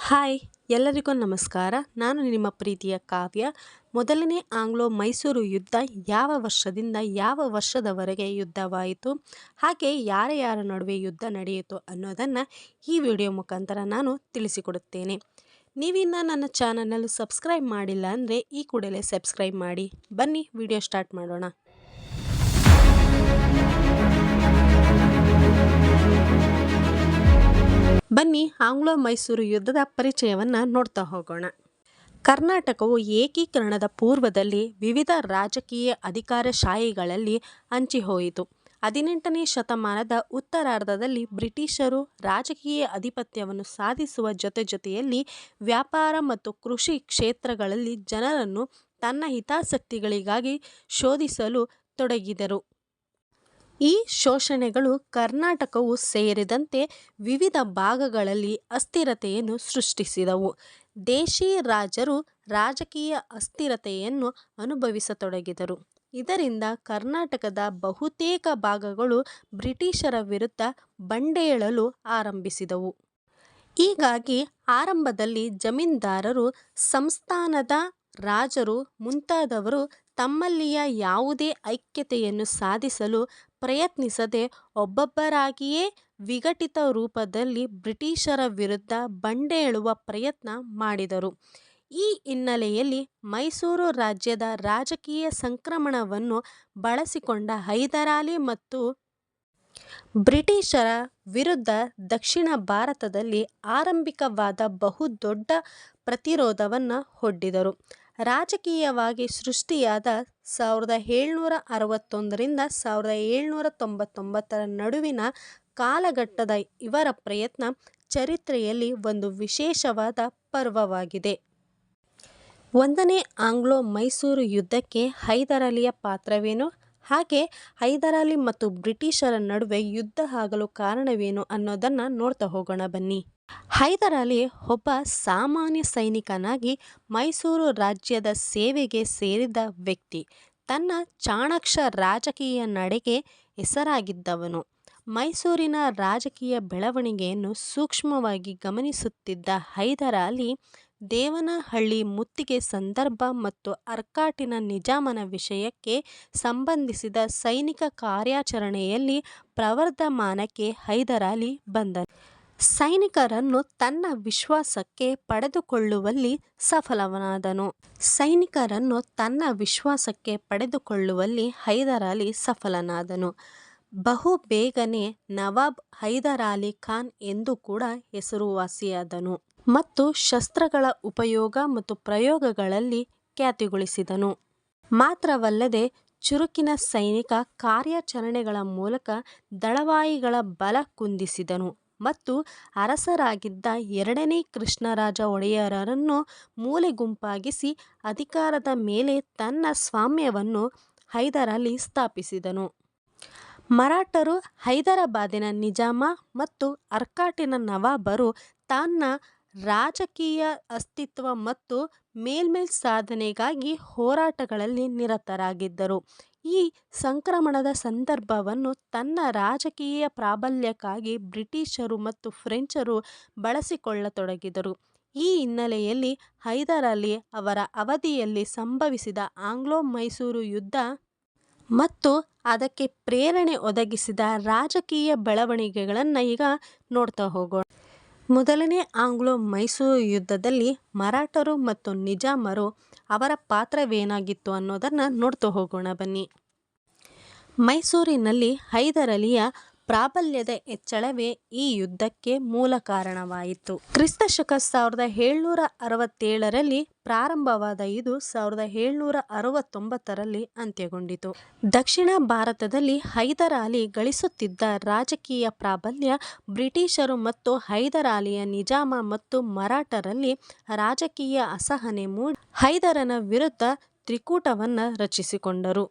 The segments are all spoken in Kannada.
ಹಾಯ್ ಎಲ್ಲರಿಗೂ ನಮಸ್ಕಾರ. ನಾನು ನಿಮ್ಮ ಪ್ರೀತಿಯ ಕಾವ್ಯ. ಮೊದಲನೇ ಆಂಗ್ಲೋ ಮೈಸೂರು ಯುದ್ಧ ಯಾವ ವರ್ಷದಿಂದ ಯಾವ ವರ್ಷದವರೆಗೆ ಯುದ್ಧವಾಯಿತು, ಹಾಗೆ ಯಾರ ನಡುವೆ ಯುದ್ಧ ನಡೆಯಿತು ಅನ್ನೋದನ್ನು ಈ ವಿಡಿಯೋ ಮುಖಾಂತರ ನಾನು ತಿಳಿಸಿಕೊಡುತ್ತೇನೆ. ನೀವಿನ್ನು ನನ್ನ ಚಾನಲನ್ನು ಸಬ್ಸ್ಕ್ರೈಬ್ ಮಾಡಿಲ್ಲ ಅಂದರೆ ಈ ಕೂಡಲೇ ಸಬ್ಸ್ಕ್ರೈಬ್ ಮಾಡಿ. ಬನ್ನಿ ವಿಡಿಯೋ ಸ್ಟಾರ್ಟ್ ಮಾಡೋಣ. ಬನ್ನಿ ಆಂಗ್ಲೋ ಮೈಸೂರು ಯುದ್ಧದ ಪರಿಚಯವನ್ನು ನೋಡ್ತಾ ಹೋಗೋಣ. ಕರ್ನಾಟಕವು ಏಕೀಕರಣದ ಪೂರ್ವದಲ್ಲಿ ವಿವಿಧ ರಾಜಕೀಯ ಅಧಿಕಾರಶಾಹಿಗಳಲ್ಲಿ ಹಂಚಿಹೋಯಿತು. 18ನೇ ಶತಮಾನದ ಉತ್ತರಾರ್ಧದಲ್ಲಿ ಬ್ರಿಟಿಷರು ರಾಜಕೀಯ ಆಧಿಪತ್ಯವನ್ನು ಸಾಧಿಸುವ ಜೊತೆಯಲ್ಲಿ ವ್ಯಾಪಾರ ಮತ್ತು ಕೃಷಿ ಕ್ಷೇತ್ರಗಳಲ್ಲಿ ಜನರನ್ನು ತನ್ನ ಹಿತಾಸಕ್ತಿಗಳಿಗಾಗಿ ಶೋಧಿಸಲು ತೊಡಗಿದರು. ಈ ಶೋಷಣೆಗಳು ಕರ್ನಾಟಕವು ಸೇರಿದಂತೆ ವಿವಿಧ ಭಾಗಗಳಲ್ಲಿ ಅಸ್ಥಿರತೆಯನ್ನು ಸೃಷ್ಟಿಸಿದವು. ದೇಶೀ ರಾಜರು ರಾಜಕೀಯ ಅಸ್ಥಿರತೆಯನ್ನು ಅನುಭವಿಸತೊಡಗಿದರು. ಇದರಿಂದ ಕರ್ನಾಟಕದ ಬಹುತೇಕ ಭಾಗಗಳು ಬ್ರಿಟಿಷರ ವಿರುದ್ಧ ಬಂಡೇಳಲು ಆರಂಭಿಸಿದವು. ಹೀಗಾಗಿ ಆರಂಭದಲ್ಲಿ ಜಮೀನ್ದಾರರು, ಸಂಸ್ಥಾನದ ರಾಜರು ಮುಂತಾದವರು ತಮ್ಮಲ್ಲಿಯ ಯಾವುದೇ ಐಕ್ಯತೆಯನ್ನು ಸಾಧಿಸಲು ಪ್ರಯತ್ನಿಸದೆ ಒಬ್ಬೊಬ್ಬರಾಗಿಯೇ ವಿಘಟಿತ ರೂಪದಲ್ಲಿ ಬ್ರಿಟಿಷರ ವಿರುದ್ಧ ಬಂಡೇಳುವ ಪ್ರಯತ್ನ ಮಾಡಿದರು. ಈ ಹಿನ್ನೆಲೆಯಲ್ಲಿ ಮೈಸೂರು ರಾಜ್ಯದ ರಾಜಕೀಯ ಸಂಕ್ರಮಣವನ್ನು ಬಳಸಿಕೊಂಡ ಹೈದರಾಲಿ ಮತ್ತು ಬ್ರಿಟಿಷರ ವಿರುದ್ಧ ದಕ್ಷಿಣ ಭಾರತದಲ್ಲಿ ಆರಂಭಿಕವಾದ ಬಹುದೊಡ್ಡ ಪ್ರತಿರೋಧವನ್ನು ಒಡ್ಡಿದರು. ರಾಜಕೀಯವಾಗಿ ಸೃಷ್ಟಿಯಾದ 1761ರಿಂದ 1799 ನಡುವಿನ ಕಾಲಘಟ್ಟದ ಇವರ ಪ್ರಯತ್ನ ಚರಿತ್ರೆಯಲ್ಲಿ ಒಂದು ವಿಶೇಷವಾದ ಪರ್ವವಾಗಿದೆ. ಒಂದನೇ ಆಂಗ್ಲೋ ಮೈಸೂರು ಯುದ್ಧಕ್ಕೆ ಹೈದರಾಲಿಯ ಪಾತ್ರವೇನು, ಹಾಗೆ ಹೈದರಾಲಿ ಮತ್ತು ಬ್ರಿಟಿಷರ ನಡುವೆ ಯುದ್ಧ ಆಗಲು ಕಾರಣವೇನು ಅನ್ನೋದನ್ನು ನೋಡ್ತಾ ಹೋಗೋಣ ಬನ್ನಿ. ಹೈದರಾಲಿ ಒಬ್ಬ ಸಾಮಾನ್ಯ ಸೈನಿಕನಾಗಿ ಮೈಸೂರು ರಾಜ್ಯದ ಸೇವೆಗೆ ಸೇರಿದ ವ್ಯಕ್ತಿ. ತನ್ನ ಚಾಣಾಕ್ಷ ರಾಜಕೀಯ ನಡೆಗೆ ಹೆಸರಾಗಿದ್ದವನು. ಮೈಸೂರಿನ ರಾಜಕೀಯ ಬೆಳವಣಿಗೆಯನ್ನು ಸೂಕ್ಷ್ಮವಾಗಿ ಗಮನಿಸುತ್ತಿದ್ದ ಹೈದರಾಲಿ ದೇವನಹಳ್ಳಿ ಮುತ್ತಿಗೆ ಸಂದರ್ಭ ಮತ್ತು ಆರ್ಕಾಟಿನ ನಿಜಾಮನ ವಿಷಯಕ್ಕೆ ಸಂಬಂಧಿಸಿದ ಸೈನಿಕ ಕಾರ್ಯಾಚರಣೆಯಲ್ಲಿ ಪ್ರವರ್ಧಮಾನಕ್ಕೆ ಹೈದರಾಲಿ ಬಂದನು. ಸೈನಿಕರನ್ನು ತನ್ನ ವಿಶ್ವಾಸಕ್ಕೆ ಪಡೆದುಕೊಳ್ಳುವಲ್ಲಿ ಹೈದರಾಲಿ ಬಹು ಬೇಗನೆ ನವಾಬ್ ಹೈದರಾಲಿ ಖಾನ್ ಎಂದು ಕೂಡ ಹೆಸರುವಾಸಿಯಾದನು ಮತ್ತು ಶಸ್ತ್ರಗಳ ಉಪಯೋಗ ಮತ್ತು ಪ್ರಯೋಗಗಳಲ್ಲಿ ಖ್ಯಾತಿಗಳಿಸಿದನು. ಮಾತ್ರವಲ್ಲದೆ ಚುರುಕಿನ ಸೈನಿಕ ಕಾರ್ಯಾಚರಣೆಗಳ ಮೂಲಕ ದಳವಾಯಿಗಳ ಬಲ ಕುಂದಿಸಿದನು ಮತ್ತು ಅರಸರಾಗಿದ್ದ 2ನೇ ಕೃಷ್ಣರಾಜ ಒಡೆಯರನ್ನು ಮೂಲೆಗುಂಪಾಗಿಸಿ ಅಧಿಕಾರದ ಮೇಲೆ ತನ್ನ ಸ್ವಾಮ್ಯವನ್ನು ಹೈದರಾಲಿ ಸ್ಥಾಪಿಸಿದನು. ಮರಾಠರು, ಹೈದರಾಬಾದಿನ ನಿಜಾಮ ಮತ್ತು ಆರ್ಕಾಟಿನ ನವಾಬರು ತನ್ನ ರಾಜಕೀಯ ಅಸ್ತಿತ್ವ ಮತ್ತು ಮೇಲ್ಸಾಧನೆಗಾಗಿ ಹೋರಾಟಗಳಲ್ಲಿ ನಿರತರಾಗಿದ್ದರು. ಈ ಸಂಕ್ರಮಣದ ಸಂದರ್ಭವನ್ನು ತನ್ನ ರಾಜಕೀಯ ಪ್ರಾಬಲ್ಯಕ್ಕಾಗಿ ಬ್ರಿಟಿಷರು ಮತ್ತು ಫ್ರೆಂಚರು ಬಳಸಿಕೊಳ್ಳತೊಡಗಿದರು. ಈ ಹಿನ್ನೆಲೆಯಲ್ಲಿ ಹೈದರಾಲಿ ಅವರ ಅವಧಿಯಲ್ಲಿ ಸಂಭವಿಸಿದ ಆಂಗ್ಲೋ ಮೈಸೂರು ಯುದ್ಧ ಮತ್ತು ಅದಕ್ಕೆ ಪ್ರೇರಣೆ ಒದಗಿಸಿದ ರಾಜಕೀಯ ಬೆಳವಣಿಗೆಗಳನ್ನು ಈಗ ನೋಡ್ತಾ ಹೋಗೋಣ. ಮೊದಲನೇ ಆಂಗ್ಲೋ ಮೈಸೂರು ಯುದ್ಧದಲ್ಲಿ ಮರಾಠರು ಮತ್ತು ನಿಜಾಮರು ಅವರ ಪಾತ್ರವೇನಾಗಿತ್ತು ಅನ್ನೋದನ್ನು ನೋಡ್ತಾ ಹೋಗೋಣ ಬನ್ನಿ. ಮೈಸೂರಿನಲ್ಲಿ ಹೈದರಾಲಿಯ ಪ್ರಾಬಲ್ಯದ ಹೆಚ್ಚಳವೇ ಈ ಯುದ್ಧಕ್ಕೆ ಮೂಲ ಕಾರಣವಾಯಿತು. ಕ್ರಿಸ್ತಶಕ 1767ರಲ್ಲಿ ಪ್ರಾರಂಭವಾದ ಇದು 1769ರಲ್ಲಿ ಅಂತ್ಯಗೊಂಡಿತು. ದಕ್ಷಿಣ ಭಾರತದಲ್ಲಿ ಹೈದರಾಲಿ ಗಳಿಸುತ್ತಿದ್ದ ರಾಜಕೀಯ ಪ್ರಾಬಲ್ಯ ಬ್ರಿಟಿಷರು ಮತ್ತು ಹೈದರಾಲಿಯ ನಿಜಾಮ ಮತ್ತು ಮರಾಠರಲ್ಲಿ ರಾಜಕೀಯ ಅಸಹನೆ ಮೂಡಿ ಹೈದರನ ವಿರುದ್ಧ ತ್ರಿಕೂಟವನ್ನು ರಚಿಸಿಕೊಂಡರು.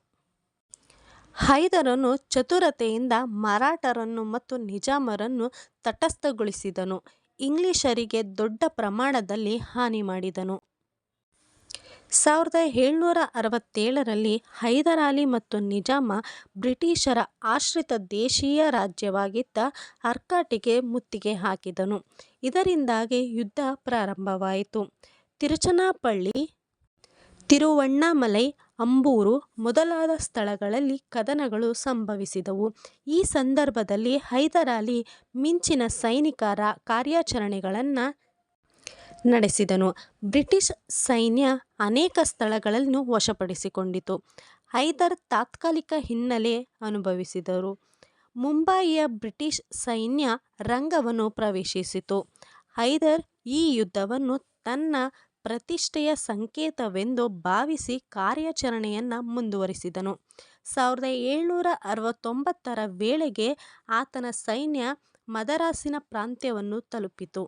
ಹೈದರನು ಚತುರತೆಯಿಂದ ಮರಾಠರನ್ನು ಮತ್ತು ನಿಜಾಮರನ್ನು ತಟಸ್ಥಗೊಳಿಸಿದನು. ಇಂಗ್ಲಿಷರಿಗೆ ದೊಡ್ಡ ಪ್ರಮಾಣದಲ್ಲಿ ಹಾನಿ ಮಾಡಿದನು. 1767ರಲ್ಲಿ ಹೈದರಾಲಿ ಮತ್ತು ನಿಜಾಮ ಬ್ರಿಟಿಷರ ಆಶ್ರಿತ ದೇಶೀಯ ರಾಜ್ಯವಾಗಿದ್ದ ಅರ್ಕಾಟಿಗೆ ಮುತ್ತಿಗೆ ಹಾಕಿದನು. ಇದರಿಂದಾಗಿ ಯುದ್ಧ ಪ್ರಾರಂಭವಾಯಿತು. ತಿರುಚನಾಪಳ್ಳಿ, ತಿರುವಣ್ಣಾಮಲೈ, ಅಂಬೂರು ಮೊದಲಾದ ಸ್ಥಳಗಳಲ್ಲಿ ಕದನಗಳು ಸಂಭವಿಸಿದವು. ಈ ಸಂದರ್ಭದಲ್ಲಿ ಹೈದರಾಲಿ ಮಿಂಚಿನ ಸೈನಿಕ ಕಾರ್ಯಾಚರಣೆಗಳನ್ನು ನಡೆಸಿದನು. ಬ್ರಿಟಿಷ್ ಸೈನ್ಯ ಅನೇಕ ಸ್ಥಳಗಳನ್ನು ವಶಪಡಿಸಿಕೊಂಡಿತು. ಹೈದರ್ ತಾತ್ಕಾಲಿಕ ಹಿನ್ನಡೆ ಅನುಭವಿಸಿದರು. ಮುಂಬಯಿಯ ಬ್ರಿಟಿಷ್ ಸೈನ್ಯ ರಂಗವನ್ನು ಪ್ರವೇಶಿಸಿತು. ಹೈದರ್ ಈ ಯುದ್ಧವನ್ನು ತನ್ನ ಪ್ರತಿಷ್ಠೆಯ ಸಂಕೇತವೆಂದು ಭಾವಿಸಿ ಕಾರ್ಯಾಚರಣೆಯನ್ನು ಮುಂದುವರಿಸಿದನು. 1769ರ ವೇಳೆಗೆ ಆತನ ಸೈನ್ಯ ಮದರಾಸಿನ ಪ್ರಾಂತ್ಯವನ್ನು ತಲುಪಿತು.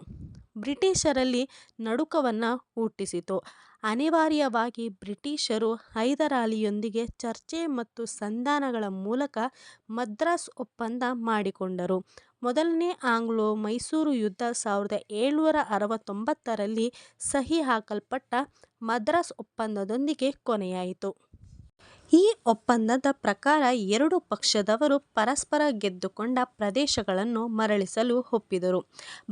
ಬ್ರಿಟಿಷರಲ್ಲಿ ನಡುಕವನ್ನು ಹುಟ್ಟಿಸಿತು. ಅನಿವಾರ್ಯವಾಗಿ ಬ್ರಿಟಿಷರು ಹೈದರಾಲಿಯೊಂದಿಗೆ ಚರ್ಚೆ ಮತ್ತು ಸಂಧಾನಗಳ ಮೂಲಕ ಮದ್ರಾಸ್ ಒಪ್ಪಂದ ಮಾಡಿಕೊಂಡರು. ಮೊದಲನೇ ಆಂಗ್ಲೋ ಮೈಸೂರು ಯುದ್ಧ 1769ರಲ್ಲಿ ಸಹಿ ಹಾಕಲ್ಪಟ್ಟ ಮದ್ರಾಸ್ ಒಪ್ಪಂದದೊಂದಿಗೆ ಕೊನೆಯಾಯಿತು. ಈ ಒಪ್ಪಂದದ ಪ್ರಕಾರ ಎರಡೂ ಪಕ್ಷದವರು ಪರಸ್ಪರ ಗೆದ್ದುಕೊಂಡ ಪ್ರದೇಶಗಳನ್ನು ಮರಳಿಸಲು ಒಪ್ಪಿದರು.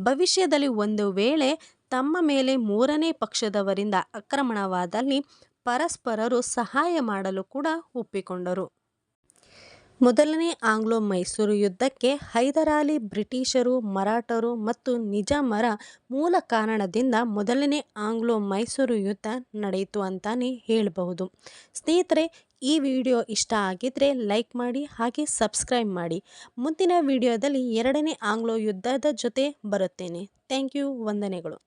ಭವಿಷ್ಯದಲ್ಲಿ ಒಂದು ವೇಳೆ ತಮ್ಮ ಮೇಲೆ ಮೂರನೇ ಪಕ್ಷದವರಿಂದ ಆಕ್ರಮಣವಾದಲ್ಲಿ ಪರಸ್ಪರರು ಸಹಾಯ ಮಾಡಲು ಕೂಡ ಒಪ್ಪಿಕೊಂಡರು. ಮೊದಲನೇ ಆಂಗ್ಲೋ ಮೈಸೂರು ಯುದ್ಧಕ್ಕೆ ಹೈದರಾಲಿ, ಬ್ರಿಟಿಷರು, ಮರಾಠರು ಮತ್ತು ನಿಜಾಮರ ಮೂಲ ಕಾರಣದಿಂದ ಮೊದಲನೇ ಆಂಗ್ಲೋ ಮೈಸೂರು ಯುದ್ಧ ನಡೆಯಿತು ಅಂತಾನೆ ಹೇಳಬಹುದು. ಸ್ನೇಹಿತರೆ, ಈ ವಿಡಿಯೋ ಇಷ್ಟ ಆಗಿದ್ರೆ ಲೈಕ್ ಮಾಡಿ, ಹಾಗೆ ಸಬ್ಸ್ಕ್ರೈಬ್ ಮಾಡಿ. ಮುಂದಿನ ವಿಡಿಯೋದಲ್ಲಿ ಎರಡನೇ ಆಂಗ್ಲೋ ಯುದ್ಧದ ಜೊತೆ ಬರುತ್ತೇನೆ. Thank you. ವಂದನೆಗಳು.